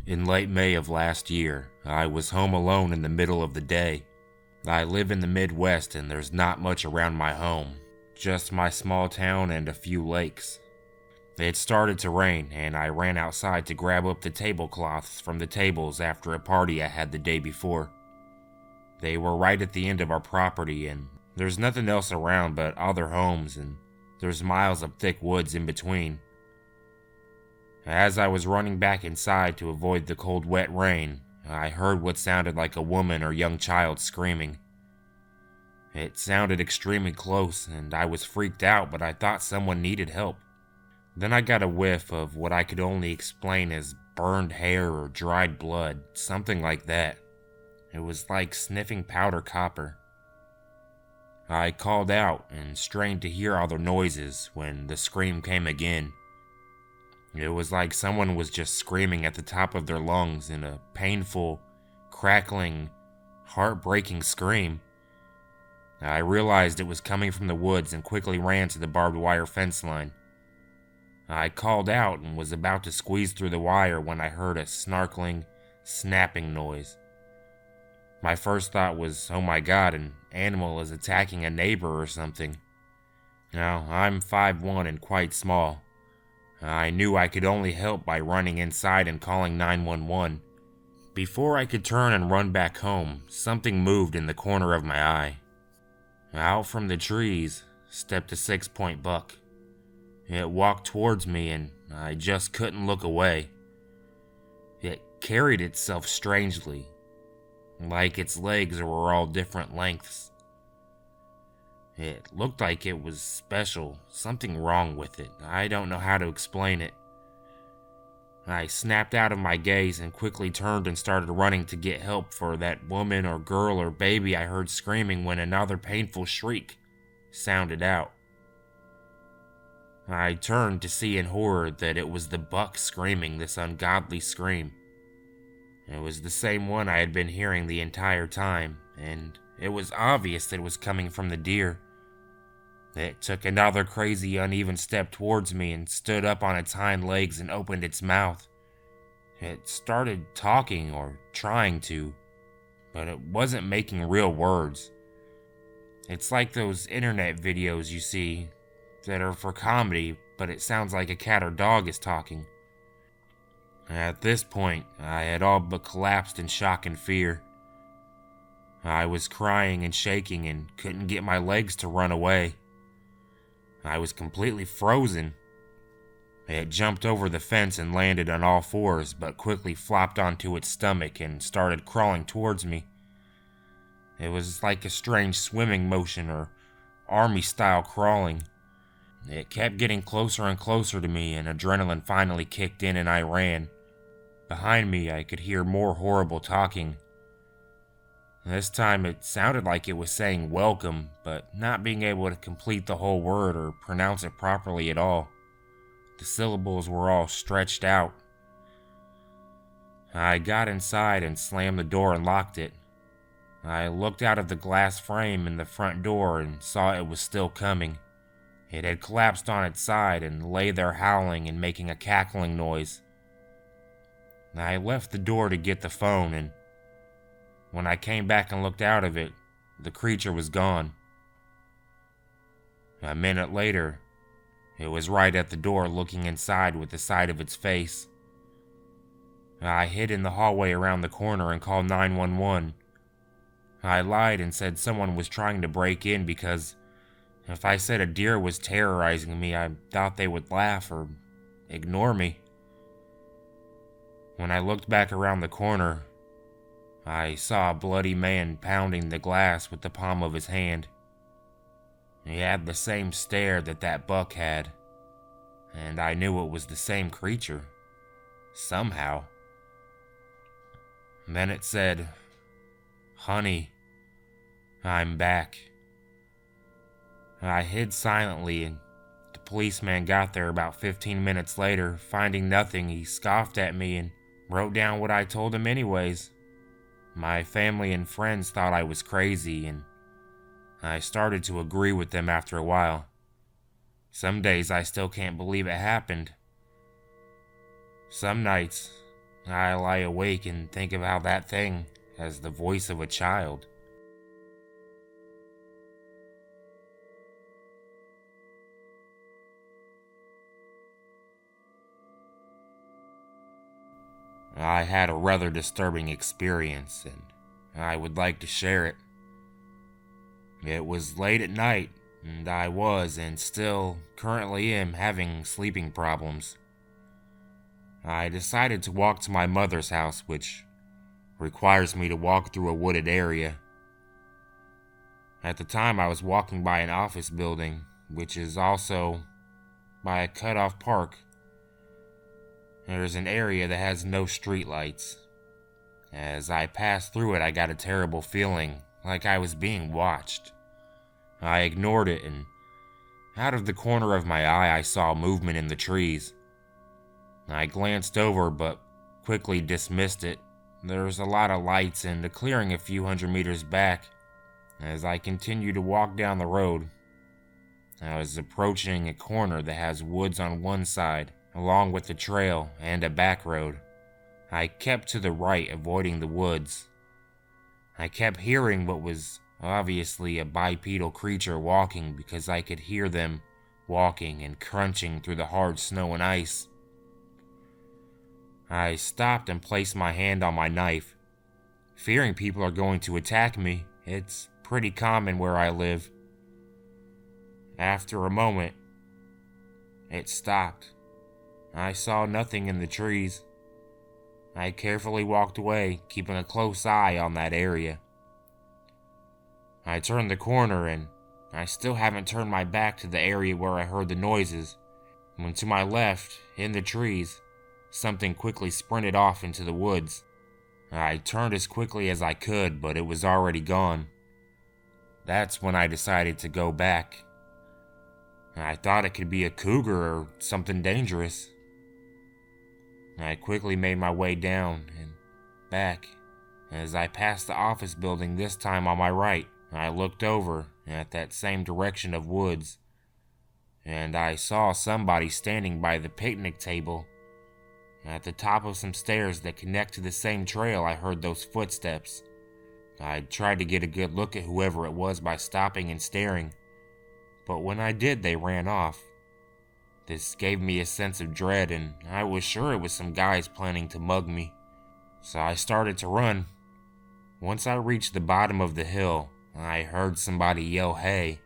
In late May of last year, I was home alone in the middle of the day. I live in the Midwest and there's not much around my home, just my small town and a few lakes. It started to rain and I ran outside to grab up the tablecloths from the tables after a party I had the day before. They were right at the end of our property and there's nothing else around but other homes and there's miles of thick woods in between. As I was running back inside to avoid the cold wet rain, I heard what sounded like a woman or young child screaming. It sounded extremely close and I was freaked out, but I thought someone needed help. Then I got a whiff of what I could only explain as burned hair or dried blood, something like that. It was like sniffing powder copper. I called out and strained to hear other noises when the scream came again. It was like someone was just screaming at the top of their lungs in a painful, crackling, heartbreaking scream. I realized it was coming from the woods and quickly ran to the barbed wire fence line. I called out and was about to squeeze through the wire when I heard a snarkling, snapping noise. My first thought was, oh my god, an animal is attacking a neighbor or something. Now, I'm 5'1" and quite small. I knew I could only help by running inside and calling 911. Before I could turn and run back home, something moved in the corner of my eye. Out from the trees stepped a 6-point buck. It walked towards me and I just couldn't look away. It carried itself strangely, like its legs were all different lengths. It looked like it was special, something wrong with it. I don't know how to explain it. I snapped out of my gaze and quickly turned and started running to get help for that woman or girl or baby I heard screaming when another painful shriek sounded out. I turned to see in horror that it was the buck screaming this ungodly scream. It was the same one I had been hearing the entire time, and it was obvious that it was coming from the deer. It took another crazy, uneven step towards me and stood up on its hind legs and opened its mouth. It started talking, or trying to, but it wasn't making real words. It's like those internet videos you see that are for comedy, but it sounds like a cat or dog is talking. At this point, I had all but collapsed in shock and fear. I was crying and shaking and couldn't get my legs to run away. I was completely frozen. It jumped over the fence and landed on all fours, but quickly flopped onto its stomach and started crawling towards me. It was like a strange swimming motion or army-style crawling. It kept getting closer and closer to me, and adrenaline finally kicked in and I ran. Behind me, I could hear more horrible talking. This time it sounded like it was saying welcome, but not being able to complete the whole word or pronounce it properly at all. The syllables were all stretched out. I got inside and slammed the door and locked it. I looked out of the glass frame in the front door and saw it was still coming. It had collapsed on its side and lay there howling and making a cackling noise. I left the door to get the phone, and when I came back and looked out of it, the creature was gone. A minute later, it was right at the door looking inside with the side of its face. I hid in the hallway around the corner and called 911. I lied and said someone was trying to break in because if I said a deer was terrorizing me, I thought they would laugh or ignore me. When I looked back around the corner, I saw a bloody man pounding the glass with the palm of his hand. He had the same stare that buck had, and I knew it was the same creature, somehow. Then it said, "Honey, I'm back." I hid silently, and the policeman got there about 15 minutes later. Finding nothing, he scoffed at me and wrote down what I told him anyways. My family and friends thought I was crazy, and I started to agree with them after a while. Some days I still can't believe it happened. Some nights, I lie awake and think about that thing as the voice of a child. I had a rather disturbing experience, and I would like to share it. It was late at night, and I was, and still currently am, having sleeping problems. I decided to walk to my mother's house, which requires me to walk through a wooded area. At the time, I was walking by an office building, which is also by a cut-off park. There's an area that has no streetlights. As I passed through it, I got a terrible feeling, like I was being watched. I ignored it, and out of the corner of my eye, I saw movement in the trees. I glanced over, but quickly dismissed it. There was a lot of lights and a clearing a few hundred meters back. As I continued to walk down the road, I was approaching a corner that has woods on one side, along with a trail and a back road. I kept to the right, avoiding the woods. I kept hearing what was obviously a bipedal creature walking, because I could hear them walking and crunching through the hard snow and ice. I stopped and placed my hand on my knife, fearing people are going to attack me. It's pretty common where I live. After a moment, it stopped. I saw nothing in the trees. I carefully walked away, keeping a close eye on that area. I turned the corner, and I still haven't turned my back to the area where I heard the noises, when to my left, in the trees, something quickly sprinted off into the woods. I turned as quickly as I could, but it was already gone. That's when I decided to go back. I thought it could be a cougar or something dangerous. I quickly made my way down and back. As I passed the office building, this time on my right, I looked over at that same direction of woods, and I saw somebody standing by the picnic table. At the top of some stairs that connect to the same trail, I heard those footsteps. I tried to get a good look at whoever it was by stopping and staring, but when I did, they ran off. This gave me a sense of dread, and I was sure it was some guys planning to mug me. So I started to run. Once I reached the bottom of the hill, I heard somebody yell, "Hey!"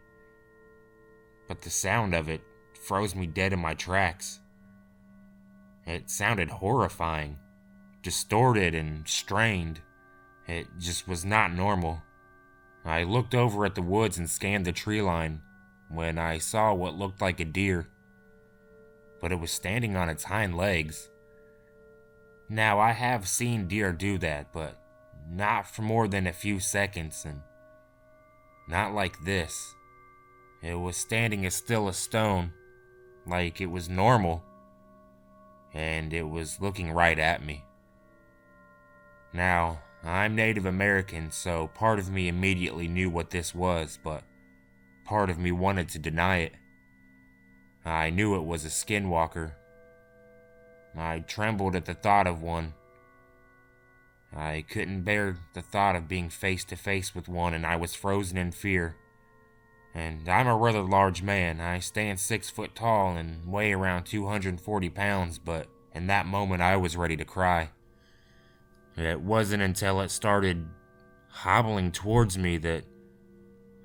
But the sound of it froze me dead in my tracks. It sounded horrifying, distorted and strained. It just was not normal. I looked over at the woods and scanned the tree line when I saw what looked like a deer, but it was standing on its hind legs. Now, I have seen deer do that, but not for more than a few seconds, and not like this. It was standing as still as stone, like it was normal, and it was looking right at me. Now, I'm Native American, so part of me immediately knew what this was, but part of me wanted to deny it. I knew it was a Skinwalker. I trembled at the thought of one. I couldn't bear the thought of being face to face with one, and I was frozen in fear. And I'm a rather large man. I stand 6 foot tall and weigh around 240 pounds, but in that moment I was ready to cry. It wasn't until it started hobbling towards me that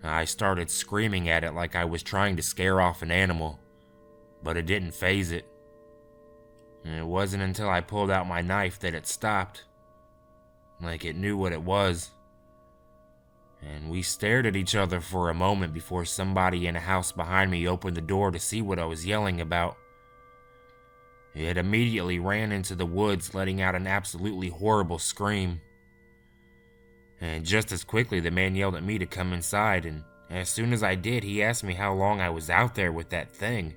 I started screaming at it like I was trying to scare off an animal, but it didn't faze it. It wasn't until I pulled out my knife that it stopped, like it knew what it was. And we stared at each other for a moment before somebody in a house behind me opened the door to see what I was yelling about. It immediately ran into the woods, letting out an absolutely horrible scream. And just as quickly, the man yelled at me to come inside, and as soon as I did, he asked me how long I was out there with that thing.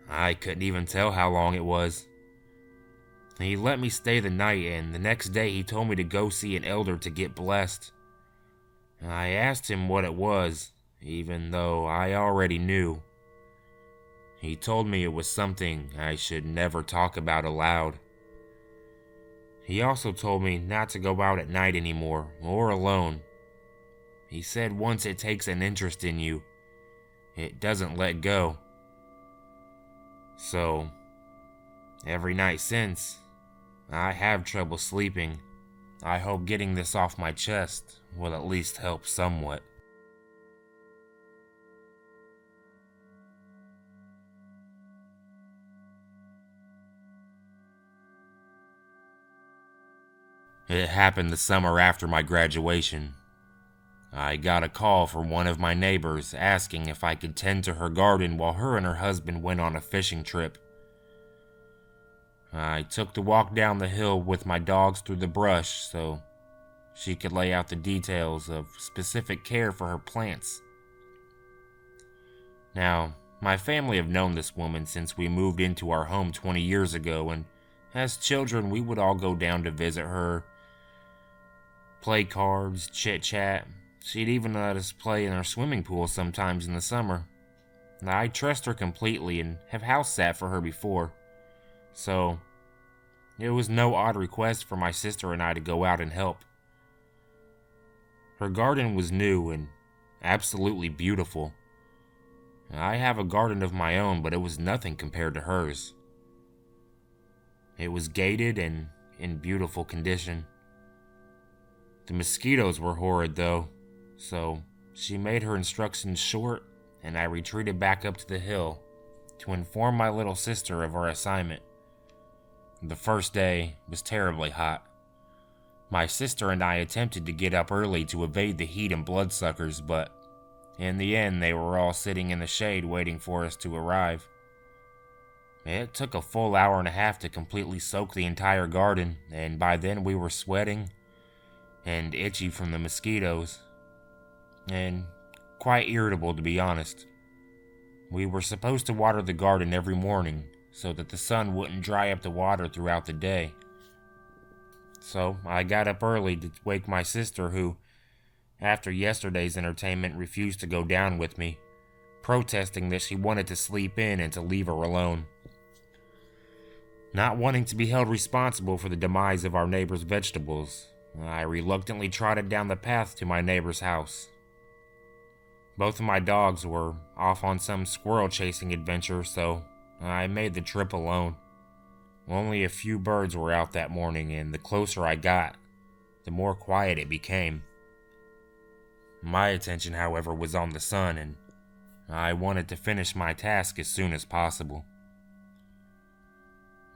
I couldn't even tell how long it was. He let me stay the night, and the next day he told me to go see an elder to get blessed. I asked him what it was, even though I already knew. He told me it was something I should never talk about aloud. He also told me not to go out at night anymore, or alone. He said once it takes an interest in you, it doesn't let go. So, every night since, I have trouble sleeping. I hope getting this off my chest will at least help somewhat. It happened the summer after my graduation. I got a call from one of my neighbors asking if I could tend to her garden while her and her husband went on a fishing trip. I took the walk down the hill with my dogs through the brush so she could lay out the details of specific care for her plants. Now, my family have known this woman since we moved into our home 20 years ago, and as children we would all go down to visit her, play cards, chit-chat. She'd even let us play in our swimming pool sometimes in the summer. I trust her completely and have house sat for her before, so it was no odd request for my sister and I to go out and help. Her garden was new and absolutely beautiful. I have a garden of my own, but it was nothing compared to hers. It was gated and in beautiful condition. The mosquitoes were horrid though, so she made her instructions short and I retreated back up to the hill to inform my little sister of our assignment. The first day was terribly hot. My sister and I attempted to get up early to evade the heat and bloodsuckers, but in the end they were all sitting in the shade waiting for us to arrive. It took a full hour and a half to completely soak the entire garden, and by then we were sweating and itchy from the mosquitoes, and quite irritable to be honest. We were supposed to water the garden every morning so that the sun wouldn't dry up the water throughout the day. So I got up early to wake my sister who, after yesterday's entertainment, refused to go down with me, protesting that she wanted to sleep in and to leave her alone. Not wanting to be held responsible for the demise of our neighbor's vegetables, I reluctantly trotted down the path to my neighbor's house. Both of my dogs were off on some squirrel chasing adventure, so I made the trip alone. Only a few birds were out that morning, and the closer I got, the more quiet it became. My attention, however, was on the sun, and I wanted to finish my task as soon as possible.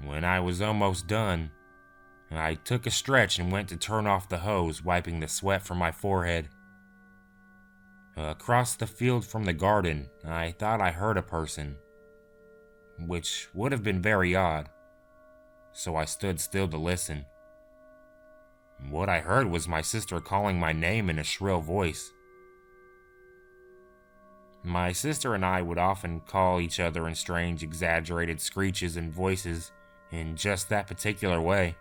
When I was almost done, I took a stretch and went to turn off the hose, wiping the sweat from my forehead. Across the field from the garden, I thought I heard a person, which would have been very odd, so I stood still to listen. What I heard was my sister calling my name in a shrill voice. My sister and I would often call each other in strange, exaggerated screeches and voices in just that particular way.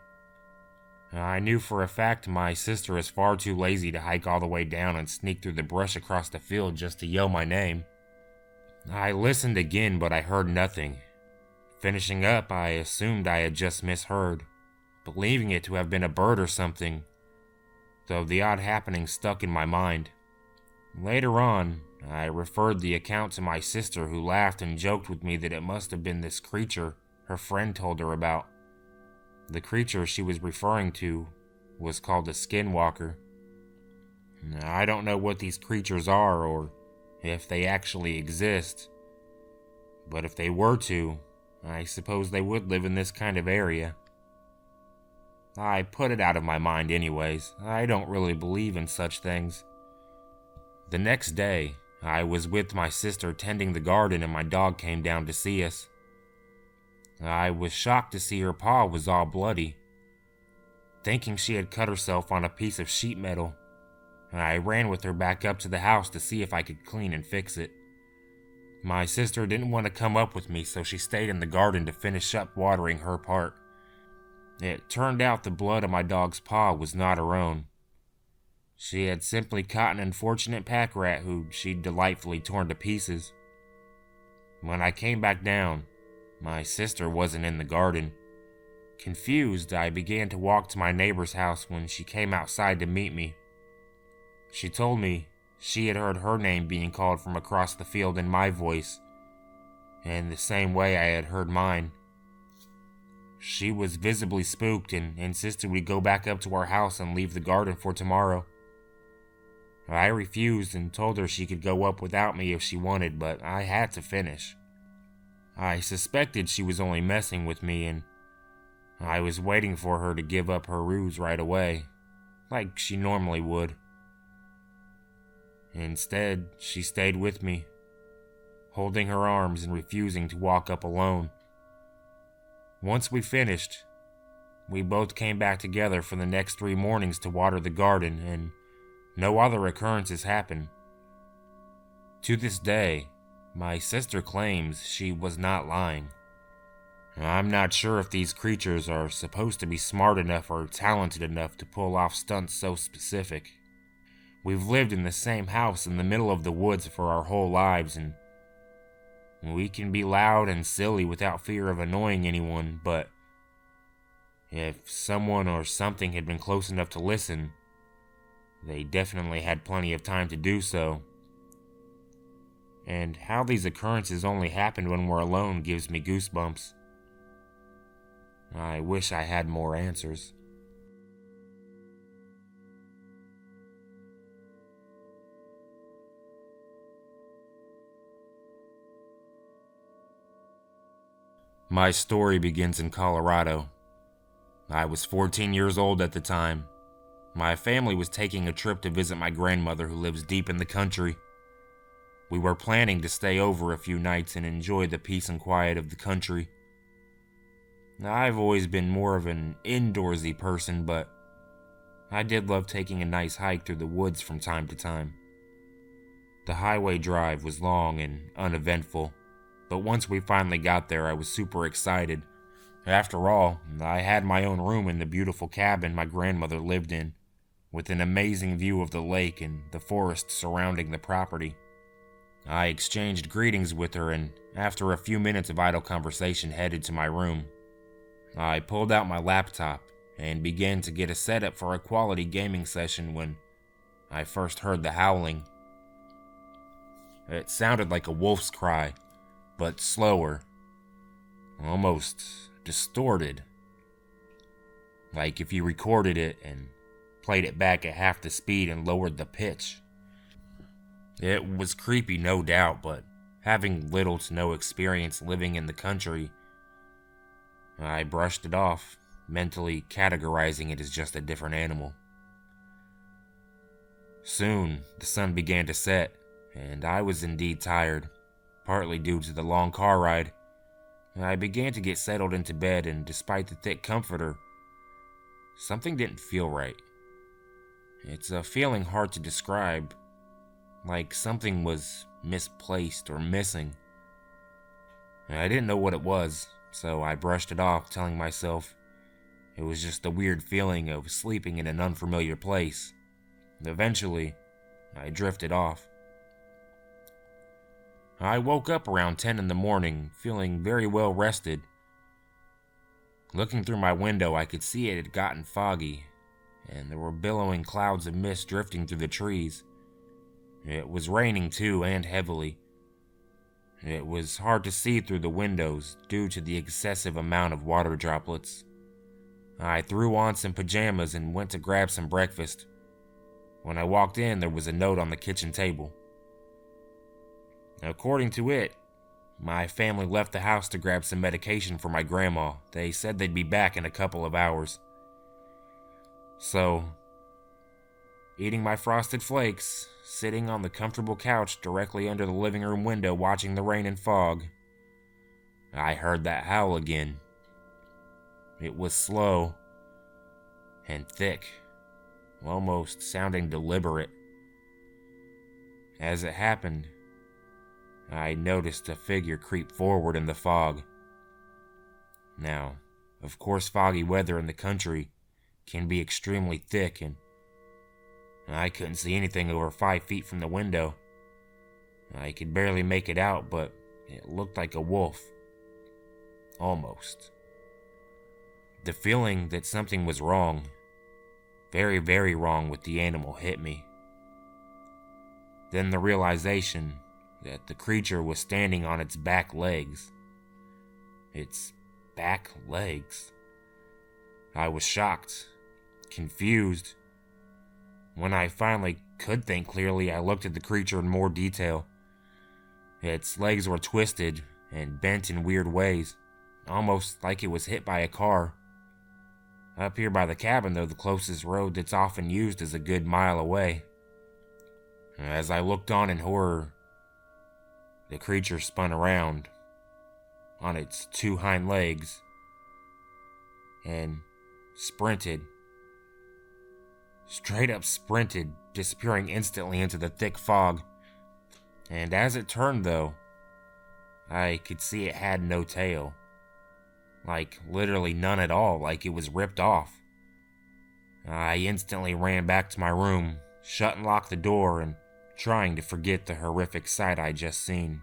I knew for a fact my sister is far too lazy to hike all the way down and sneak through the brush across the field just to yell my name. I listened again, but I heard nothing. Finishing up, I assumed I had just misheard, believing it to have been a bird or something, though the odd happening stuck in my mind. Later on, I referred the account to my sister, who laughed and joked with me that it must have been this creature her friend told her about. The creature she was referring to was called a Skinwalker. I don't know what these creatures are or if they actually exist, but if they were to, I suppose they would live in this kind of area. I put it out of my mind anyways. I don't really believe in such things. The next day, I was with my sister tending the garden and my dog came down to see us. I was shocked to see her paw was all bloody. Thinking she had cut herself on a piece of sheet metal, I ran with her back up to the house to see if I could clean and fix it. My sister didn't want to come up with me, so she stayed in the garden to finish up watering her part. It turned out the blood of my dog's paw was not her own. She had simply caught an unfortunate pack rat who she'd delightfully torn to pieces. When I came back down, my sister wasn't in the garden. Confused, I began to walk to my neighbor's house when she came outside to meet me. She told me she had heard her name being called from across the field in my voice, and the same way I had heard mine. She was visibly spooked and insisted we go back up to our house and leave the garden for tomorrow. I refused and told her she could go up without me if she wanted, but I had to finish. I suspected she was only messing with me, and I was waiting for her to give up her ruse right away, like she normally would. Instead, she stayed with me, holding her arms and refusing to walk up alone. Once we finished, we both came back together for the next 3 mornings to water the garden, and no other occurrences happened. To this day, my sister claims she was not lying. I'm not sure if these creatures are supposed to be smart enough or talented enough to pull off stunts so specific. We've lived in the same house in the middle of the woods for our whole lives, and we can be loud and silly without fear of annoying anyone, but if someone or something had been close enough to listen, they definitely had plenty of time to do so. And how these occurrences only happen when we're alone gives me goosebumps. I wish I had more answers. My story begins in Colorado. I was 14 years old at the time. My family was taking a trip to visit my grandmother who lives deep in the country. We were planning to stay over a few nights and enjoy the peace and quiet of the country. I've always been more of an indoorsy person, but I did love taking a nice hike through the woods from time to time. The highway drive was long and uneventful, but once we finally got there, I was super excited. After all, I had my own room in the beautiful cabin my grandmother lived in, with an amazing view of the lake and the forest surrounding the property. I exchanged greetings with her, and after a few minutes of idle conversation, headed to my room. I pulled out my laptop and began to get a setup for a quality gaming session when I first heard the howling. It sounded like a wolf's cry, but slower, almost distorted, like if you recorded it and played it back at half the speed and lowered the pitch. It was creepy, no doubt, but having little to no experience living in the country, I brushed it off, mentally categorizing it as just a different animal. Soon, the sun began to set, and I was indeed tired, partly due to the long car ride. I began to get settled into bed, and despite the thick comforter, something didn't feel right. It's a feeling hard to describe, like something was misplaced or missing. I didn't know what it was, so I brushed it off, telling myself it was just a weird feeling of sleeping in an unfamiliar place. Eventually, I drifted off. I woke up around 10 in the morning, feeling very well rested. Looking through my window, I could see it had gotten foggy, and there were billowing clouds of mist drifting through the trees. It was raining too, and heavily. It was hard to see through the windows due to the excessive amount of water droplets. I threw on some pajamas and went to grab some breakfast. When I walked in, there was a note on the kitchen table. According to it, my family left the house to grab some medication for my grandma. They said they'd be back in a couple of hours. So, eating my frosted flakes, sitting on the comfortable couch directly under the living room window watching the rain and fog, I heard that howl again. It was slow and thick, almost sounding deliberate. As it happened, I noticed a figure creep forward in the fog. Now, of course, foggy weather in the country can be extremely thick, and I couldn't see anything over 5 feet from the window. I could barely make it out, but it looked like a wolf. Almost. The feeling that something was wrong, very, very wrong with the animal hit me. Then the realization that the creature was standing on its back legs. Its back legs. I was shocked, confused. When I finally could think clearly, I looked at the creature in more detail. Its legs were twisted and bent in weird ways, almost like it was hit by a car. Up here by the cabin, though, the closest road that's often used is a good mile away. As I looked on in horror, the creature spun around on its two hind legs and sprinted. Straight up sprinted, disappearing instantly into the thick fog. And as it turned, though, I could see it had no tail. Like, literally none at all, like it was ripped off. I instantly ran back to my room, shut and locked the door, and trying to forget the horrific sight I'd just seen.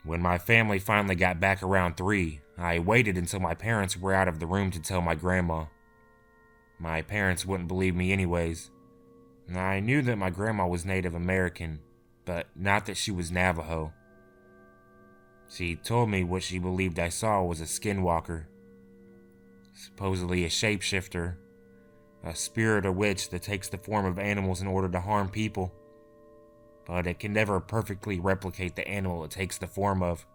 When my family finally got back around 3, I waited until my parents were out of the room to tell my grandma. My parents wouldn't believe me anyways. I knew that my grandma was Native American, but not that she was Navajo. She told me what she believed I saw was a Skinwalker, supposedly a shapeshifter, a spirit or witch that takes the form of animals in order to harm people, but it can never perfectly replicate the animal it takes the form of.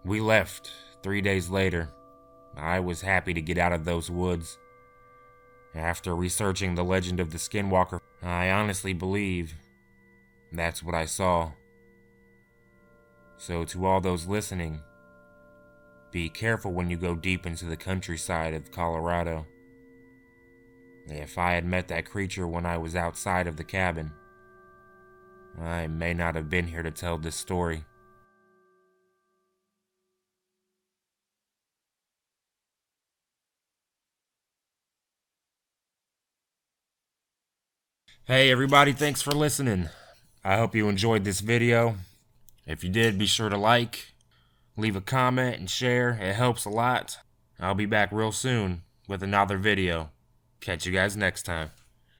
We left 3 days later. I was happy to get out of those woods. After researching the legend of the Skinwalker, I honestly believe that's what I saw. So to all those listening, be careful when you go deep into the countryside of Colorado. If I had met that creature when I was outside of the cabin, I may not have been here to tell this story. Hey everybody, thanks for listening. I hope you enjoyed this video. If you did, be sure to like, leave a comment, and share. It helps a lot. I'll be back real soon with another video. Catch you guys next time.